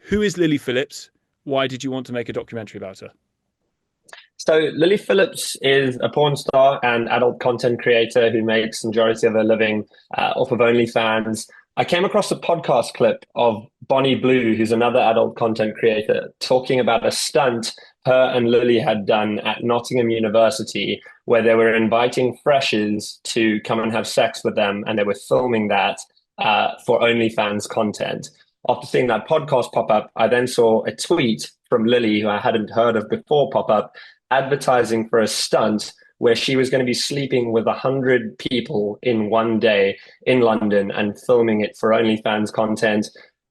Who is Lily Phillips? Why did you want to make a documentary about her? So Lily Phillips is a porn star and adult content creator who makes the majority of her living off of OnlyFans. I came across a podcast clip of Bonnie Blue, who's another adult content creator, talking about a stunt her and Lily had done at Nottingham University, where they were inviting freshers to come and have sex with them, and they were filming that for OnlyFans content. After seeing that podcast pop up, I then saw a tweet from Lily, who I hadn't heard of before, pop up, advertising for a stunt where she was going to be sleeping with 100 people in one day in London and filming it for OnlyFans content.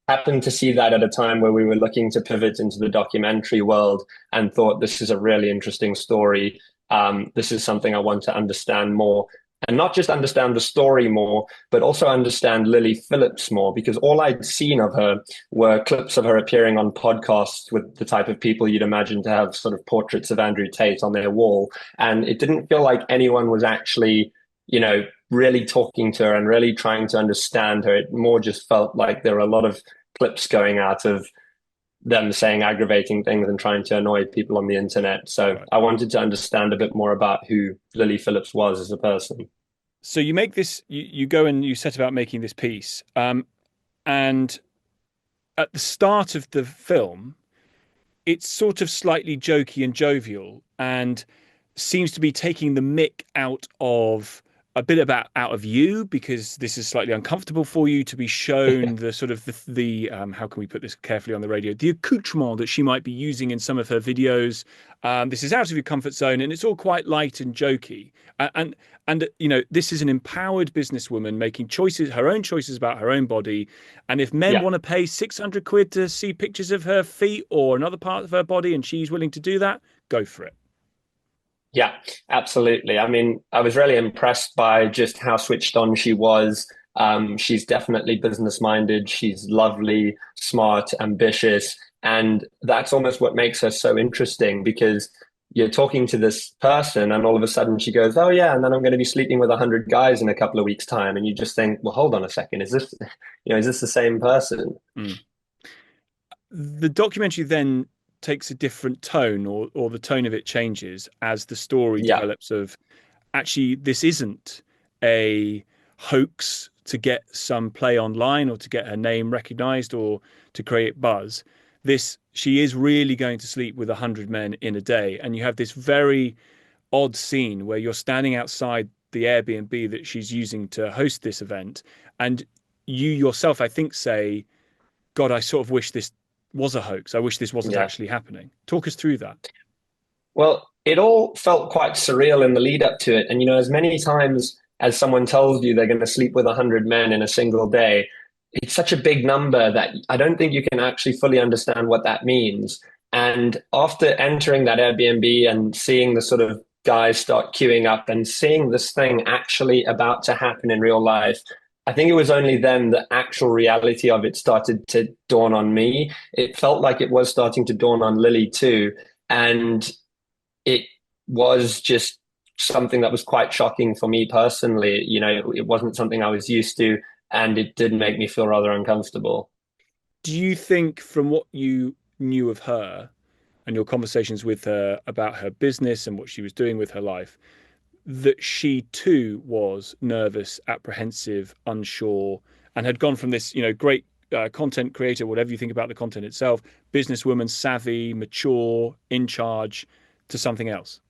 Happened to see that at a time where we were looking to pivot into the documentary world and thought this is a really interesting story. This is something I want to understand more and not just understand the story more, but also understand Lily Phillips more, because all I'd seen of her were clips of her appearing on podcasts with the type of people you'd imagine to have sort of portraits of Andrew Tate on their wall. And it didn't feel like anyone was actually, really talking to her and really trying to understand her. It more just felt like there were a lot of clips going out of them saying aggravating things and trying to annoy people on the internet. So Right. I wanted to understand a bit more about who Lily Phillips was as a person. So you make this, you go and you set about making this piece. And at the start of the film, it's sort of slightly jokey and jovial and seems to be taking the mick out of a bit about out of you because this is slightly uncomfortable for you to be shown the sort of the how can we put this carefully on the radio, the accoutrement that she might be using in some of her videos. This is out of your comfort zone and it's all quite light and jokey. And this is an empowered businesswoman making choices, her own choices about her own body. And if men Yeah. want to pay 600 quid to see pictures of her feet or another part of her body and she's willing to do that, go for it. Yeah, absolutely. I mean, I was really impressed by just how switched on she was. She's definitely business minded. She's lovely, smart, ambitious. And that's almost what makes her so interesting because you're talking to this person and all of a sudden she goes, oh, yeah, and then I'm going to be sleeping with 100 guys in a couple of weeks' time. And you just think, well, hold on a second. Is this, is this the same person? Mm. The documentary then takes a different tone, or the tone of it changes as the story Yeah. develops of actually this isn't a hoax to get some play online or to get her name recognized or to create buzz. This she is really going to sleep with 100 men in a day, and you have this very odd scene where you're standing outside the Airbnb that she's using to host this event, and you yourself, I think, say, God, I sort of wish this was a hoax. I wish this wasn't Yeah. actually happening. Talk us through that. Well, it all felt quite surreal in the lead up to it. And, as many times as someone tells you they're going to sleep with 100 men in a single day, it's such a big number that I don't think you can actually fully understand what that means. And after entering that Airbnb and seeing the sort of guys start queuing up and seeing this thing actually about to happen in real life, I think it was only then the actual reality of it started to dawn on me. It felt like it was starting to dawn on Lily too. And it was just something that was quite shocking for me personally. It wasn't something I was used to, and it did make me feel rather uncomfortable. Do you think, from what you knew of her and your conversations with her about her business and what she was doing with her life, that she too was nervous, apprehensive, unsure, and had gone from this, great content creator, whatever you think about the content itself, businesswoman, savvy, mature, in charge, to something else?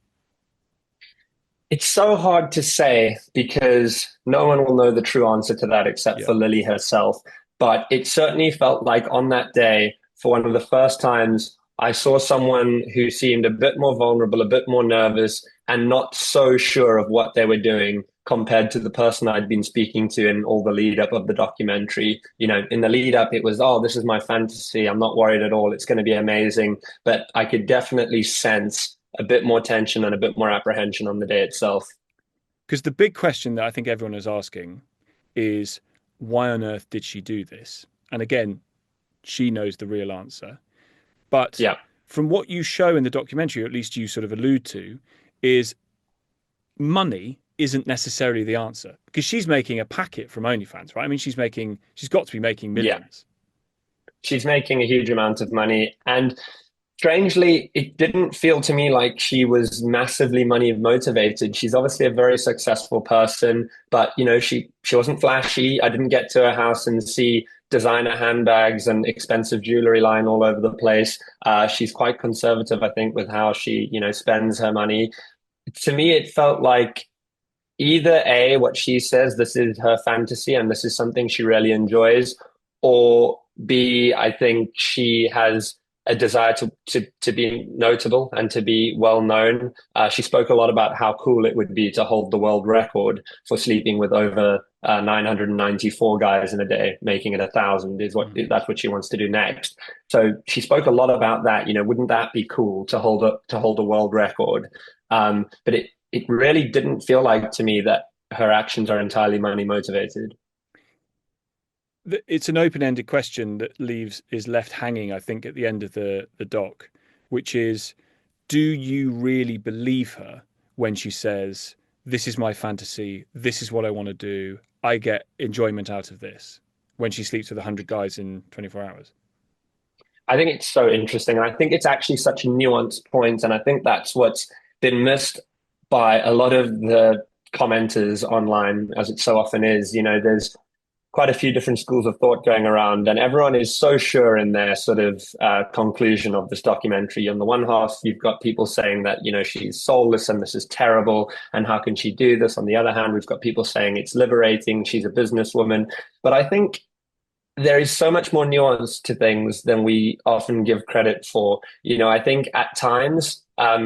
It's so hard to say because no one will know the true answer to that except Yeah. for Lily herself. But it certainly felt like on that day, for one of the first times, I saw someone who seemed a bit more vulnerable, a bit more nervous, and not so sure of what they were doing compared to the person I'd been speaking to in all the lead up of the documentary. In the lead up, it was, oh, this is my fantasy. I'm not worried at all. It's going to be amazing. But I could definitely sense a bit more tension and a bit more apprehension on the day itself. Because the big question that I think everyone is asking is, why on earth did she do this? And again, she knows the real answer. But Yeah. from what you show in the documentary, or at least you sort of allude to, is money isn't necessarily the answer because she's making a packet from OnlyFans, right? I mean, she's got to be making Yeah. millions. she's making a huge amount of money. And strangely, it didn't feel to me like she was massively money motivated. She's obviously a very successful person, but she wasn't flashy. I didn't get to her house and see designer handbags and expensive jewelry lying all over the place. She's quite conservative, I think, with how she, spends her money. To me, it felt like either A, what she says, this is her fantasy and this is something she really enjoys, or B, I think she has a desire to be notable and to be well known. She spoke a lot about how cool it would be to hold the world record for sleeping with over 994 guys in a day, making it 1,000 is what Mhm. that's what she wants to do next. So she spoke a lot about that. Wouldn't that be cool to hold a world record? But it really didn't feel like to me that her actions are entirely money motivated. It's an open-ended question that leaves is left hanging, I think, at the end of the doc, which is, do you really believe her when she says, "This is my fantasy. This is what I want to do. I get enjoyment out of this," when she sleeps with 100 guys in 24 hours? I think it's so interesting. And I think it's actually such a nuanced point. And I think that's what's been missed by a lot of the commenters online, as it so often is. There's quite a few different schools of thought going around, and everyone is so sure in their sort of conclusion of this documentary. On the one half, you've got people saying that she's soulless and this is terrible, and how can she do this? On the other hand, we've got people saying it's liberating. She's a businesswoman, but I think there is so much more nuance to things than we often give credit for. I think at times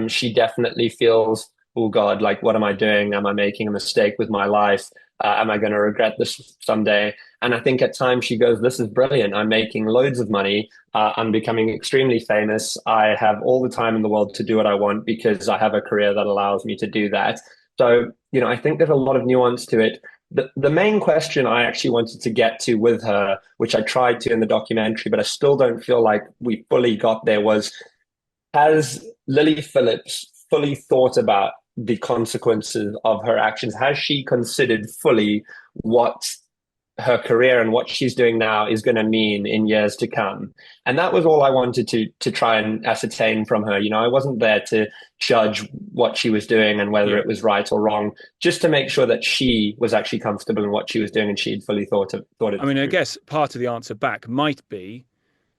she definitely feels, oh God, like, what am I doing? Am I making a mistake with my life? Am I going to regret this someday? And I think at times she goes, this is brilliant. I'm making loads of money. I'm becoming extremely famous. I have all the time in the world to do what I want because I have a career that allows me to do that. So, I think there's a lot of nuance to it. The main question I actually wanted to get to with her, which I tried to in the documentary, but I still don't feel like we fully got there, was, has Lily Phillips fully thought about the consequences of her actions? Has she considered fully what her career and what she's doing now is going to mean in years to come? And that was all I wanted to try and ascertain from her. I wasn't there to judge what she was doing and whether Yeah. it was right or wrong, just to make sure that she was actually comfortable in what she was doing and she'd fully thought I it mean, I through. guess part of the answer back might be,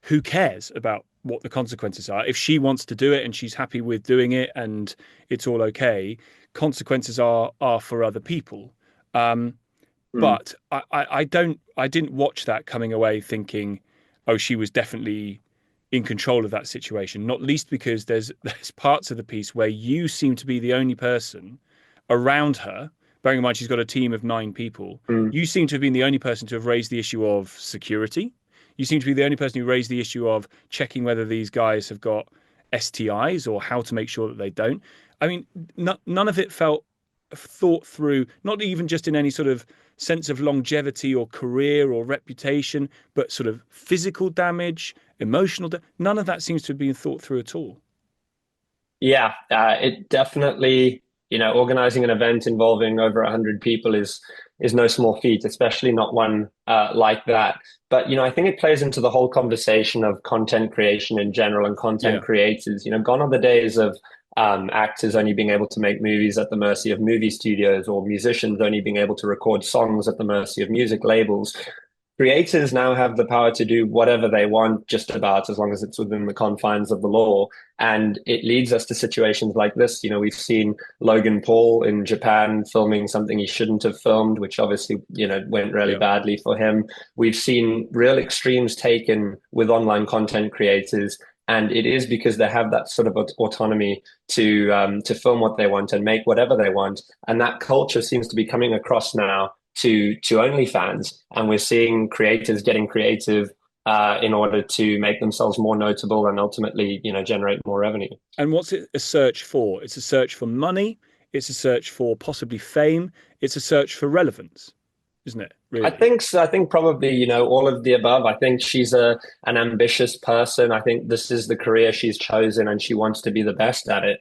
who cares about what the consequences are? If she wants to do it and she's happy with doing it and it's all okay, consequences are for other people. Um, Mm, but I didn't watch that coming away thinking, oh, she was definitely in control of that situation. Not least because there's parts of the piece where you seem to be the only person around her. Bearing in mind she's got a team of 9 people, mm, you seem to have been the only person to have raised the issue of security. You seem to be the only person who raised the issue of checking whether these guys have got STIs or how to make sure that they don't. I mean, none of it felt thought through, not even just in any sort of sense of longevity or career or reputation, but sort of physical damage, none of that seems to have been thought through at all. yeah, it definitely, organizing an event involving over 100 people is no small feat, especially not one like that. But I think it plays into the whole conversation of content creation in general and content Yeah. creators. Gone are the days of actors only being able to make movies at the mercy of movie studios, or musicians only being able to record songs at the mercy of music labels. Creators now have the power to do whatever they want, just about, as long as it's within the confines of the law. And it leads us to situations like this. We've seen Logan Paul in Japan filming something he shouldn't have filmed, which obviously, went really Yeah. badly for him. We've seen real extremes taken with online content creators. And it is because they have that sort of autonomy to film what they want and make whatever they want. And that culture seems to be coming across now to OnlyFans, and we're seeing creators getting creative in order to make themselves more notable and ultimately, generate more revenue. And what's it a search for? It's a search for money. It's a search for possibly fame. It's a search for relevance, isn't it? I Really? think so. I think probably, all of the above. I think she's an ambitious person. I think this is the career she's chosen and she wants to be the best at it.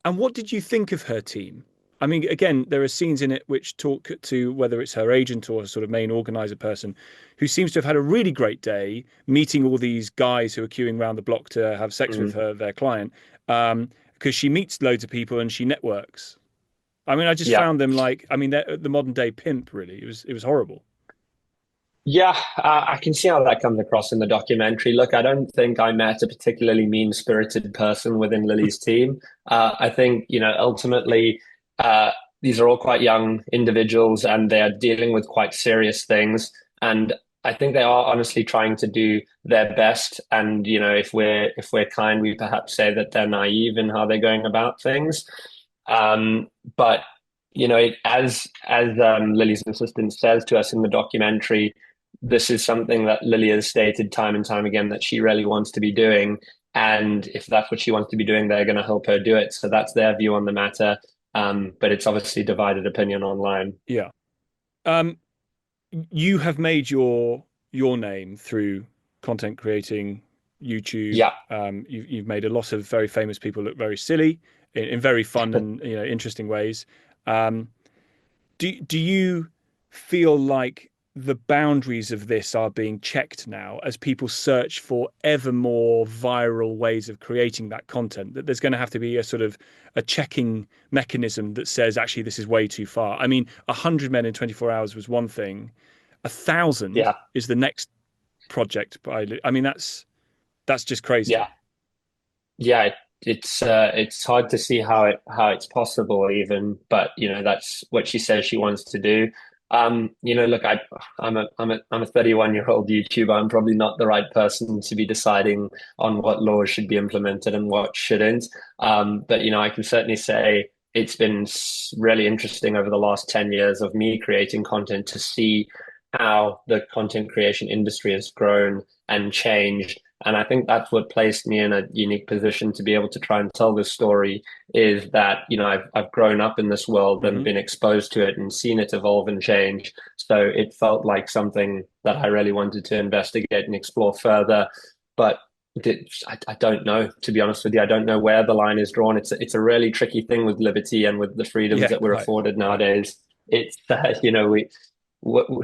And what did you think of her team? I mean, again, there are scenes in it which talk to whether it's her agent or a sort of main organizer person who seems to have had a really great day meeting all these guys who are queuing around the block to have sex with Mm. her, their client, because she meets loads of people and she networks. I mean, I just Yeah. found them like, I mean, they're the modern day pimp, really. It was horrible. Yeah, I can see how that comes across in the documentary. Look, I don't think I met a particularly mean-spirited person within Lily's team. I think, ultimately, uh, these are all quite young individuals and they are dealing with quite serious things. And I think they are honestly trying to do their best. And, if we're kind, we perhaps say that they're naive in how they're going about things. But as Lily's assistant says to us in the documentary, this is something that Lily has stated time and time again that she really wants to be doing. And if that's what she wants to be doing, they're going to help her do it. So that's their view on the matter. But it's obviously divided opinion online. Yeah. Um, you have made your name through content creating, YouTube. Yeah. You've made a lot of very famous people look very silly in very fun and interesting ways. Um, do you feel like the boundaries of this are being checked now as people search for ever more viral ways of creating that content? That there's going to have to be a sort of a checking mechanism that says actually this is way too far. I mean, 100 men in 24 hours was one thing. 1,000 Yeah. is the next project. I mean, that's just crazy. Yeah. Yeah, it's hard to see how it's possible even, but that's what she says she wants to do. Look, I'm a 31-year-old YouTuber. I'm probably not the right person to be deciding on what laws should be implemented and what shouldn't. But I can certainly say it's been really interesting over the last 10 years of me creating content to see how the content creation industry has grown and changed. And I think that's what placed me in a unique position to be able to try and tell this story is that, I've grown up in this world and Hmm. been exposed to it and seen it evolve and change. So it felt like something that I really wanted to investigate and explore further. But I don't know, to be honest with you. I don't know where the line is drawn. It's a really tricky thing with liberty and with the freedoms Yeah, that we're quite, afforded quite. nowadays. It's, we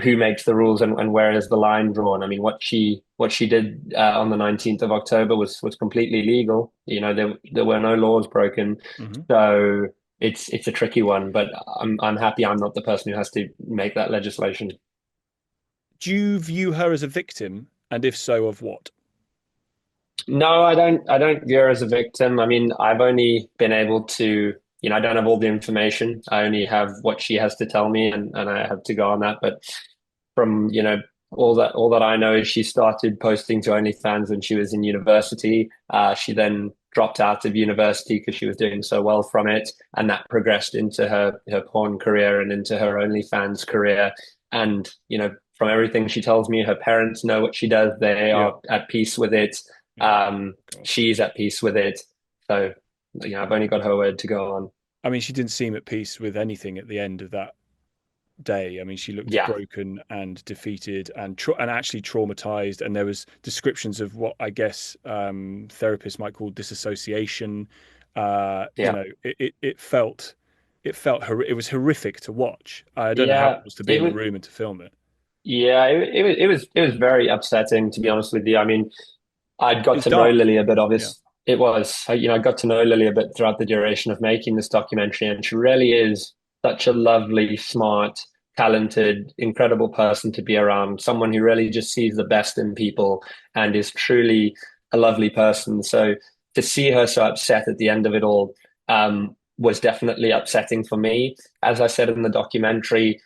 who makes the rules and where is the line drawn? I mean, what she did on the 19th of October was completely legal. There were no laws broken, Hmm. so it's a tricky one. But I'm happy I'm not the person who has to make that legislation. Do you view her as a victim, and if so, of what? No, I don't. I don't view her as a victim. I mean, I've only been able to, I don't have all the information. I only have what she has to tell me, and I have to go on that. But from all that I know is she started posting to OnlyFans when she was in university. She then dropped out of university because she was doing so well from it, and that progressed into her porn career and into her OnlyFans career. And from everything she tells me, her parents know what she does. They Yeah, are at peace with it. yeah. God. She's at peace with it. So I've only got her word to go on. I mean, she didn't seem at peace with anything at the end of that day. I mean, she looked Yeah, broken and defeated and actually traumatized. And there was descriptions of what I guess therapists might call disassociation. yeah, It was horrific to watch. I don't know how it yeah. was to be It in the was. room and to film it. Yeah, it was very upsetting, to be honest with you. I mean, I'd got It's to know dark. Lily a bit, Yeah. obvious. It was, I got to know Lily a bit throughout the duration of making this documentary, and she really is such a lovely, smart, talented, incredible person to be around. Someone who really just sees the best in people and is truly a lovely person. So to see her so upset at the end of it all, was definitely upsetting for me. As I said in the documentary,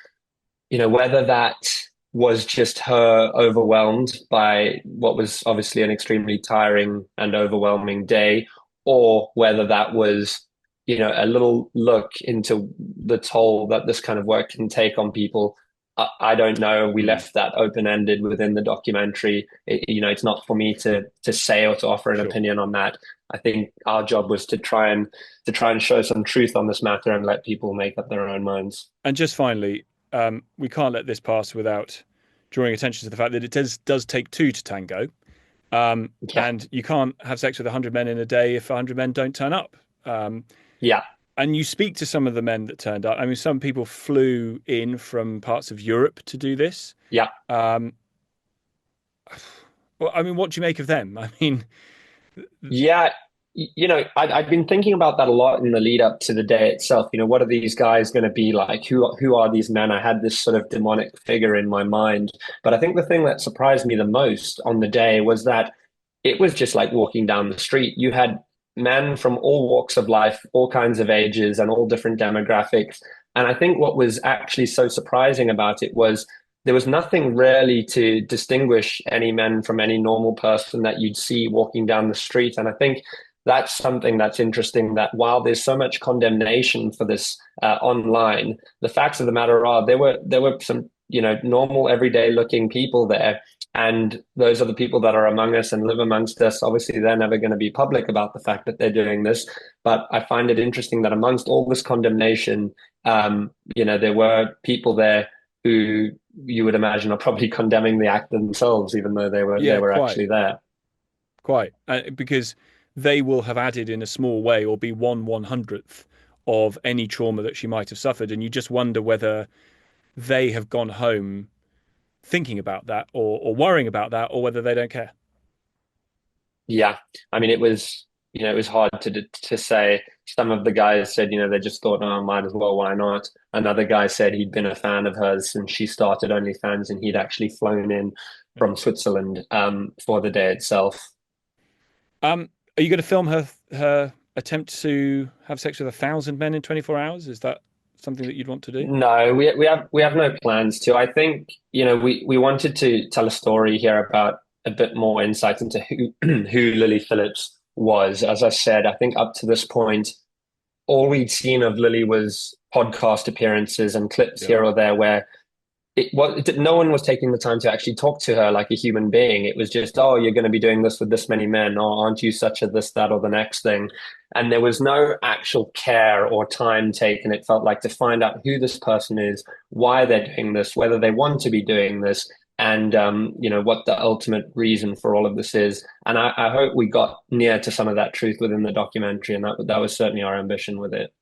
whether that was just her overwhelmed by what was obviously an extremely tiring and overwhelming day, or whether that was, a little look into the toll that this kind of work can take on people. I don't know. We Mm, left that open-ended within the documentary. It's not for me to say or to offer an sure. opinion on that. I think our job was to try and show some truth on this matter and let people make up their own minds. And just finally, we can't let this pass without drawing attention to the fact that it does take two to tango. Yeah, And you can't have sex with 100 men in a day if 100 men don't turn up. Um, yeah. and you speak to some of the men that turned up. I mean, some people flew in from parts of Europe to do this. Yeah. Um, well, I mean, what do you make of them? I mean, Yeah, I'd been thinking about that a lot in the lead up to the day itself. What are these guys going to be like? Who are these men? I had this sort of demonic figure in my mind. But I think the thing that surprised me the most on the day was that it was just like walking down the street. You had men from all walks of life, all kinds of ages, and all different demographics. And I think what was actually so surprising about it was there was nothing really to distinguish any men from any normal person that you'd see walking down the street. And I think that's something that's interesting, that while there's so much condemnation for this online, the facts of the matter are there were some, normal everyday looking people there. And those are the people that are among us and live amongst us. Obviously, they're never going to be public about the fact that they're doing this. But I find it interesting that amongst all this condemnation, there were people there who you would imagine are probably condemning the act themselves, even though they yeah, were quite, actually there. quite, because they will have added in a small way or be 1/100th of any trauma that she might have suffered, and you just wonder whether they have gone home thinking about that or worrying about that, or whether they don't care. Yeah, I mean, it was hard to say. Some of the guys said, they just thought, oh, might as well, why not? Another guy said he'd been a fan of hers since she started OnlyFans, and he'd actually flown in from Switzerland for the day itself. Are you going to film her attempt to have sex with 1,000 men in 24 hours? Is that something that you'd want to do? No, we have no plans to. I think, we wanted to tell a story here about a bit more insight into who who Lily Phillips was. As I said, I think up to this point, all we'd seen of Lily was podcast appearances and clips Yeah. here or there where no one was taking the time to actually talk to her like a human being. It was just, oh, you're going to be doing this with this many men, or aren't you such a this, that, or the next thing? And there was no actual care or time taken, it felt like, to find out who this person is, why they're doing this, whether they want to be doing this, and what the ultimate reason for all of this is. And I hope we got near to some of that truth within the documentary, and that was certainly our ambition with it.